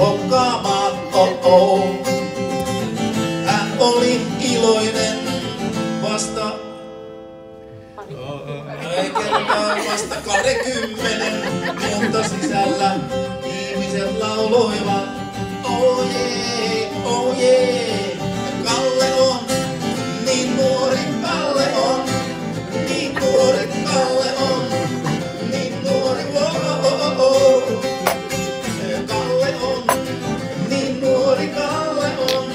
Hokkaamaan, oh. Hän oli iloinen vasta, ei kertaa vasta 20, mutta sisällä ihmiset lauloivat, oh jee, oh jee. Kalle on, niin nuori Kalle on, niin nuori Kalle on, niin nuori, oh, oh, oh. Kalle on, niin nuori Kalle on,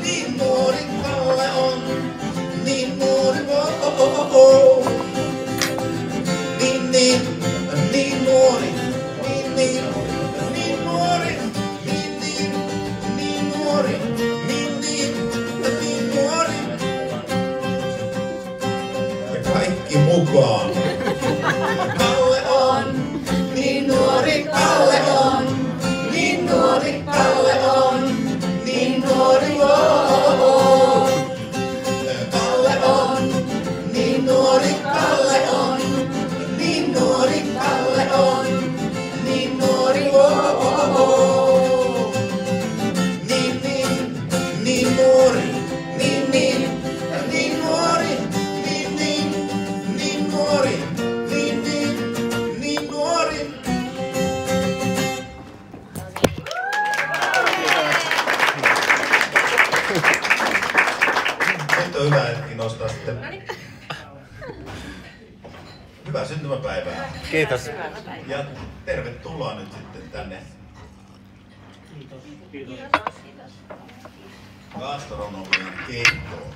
niin nuori Kalle on, niin nuori, oh, oh, oh. Niin nuori, niin nuori, niin nuori, niin nuori. Ja kaikki mukaan. Kalle on, niin nuori Kalle on, niin nuori Kalle on, niin nuori, oh, oh. Kalle on, niin nuori Kalle on, niin nuori Kalle on, niin nuori, oh, oh, oh. Niin nuori, niin nuori, niin nuori, niin nuori. Nyt on hyvä hetki nostaa sitten. Hyvää syntymäpäivää. Kiitos. Ja tervetuloa nyt sitten tänne gastronomian keittoon.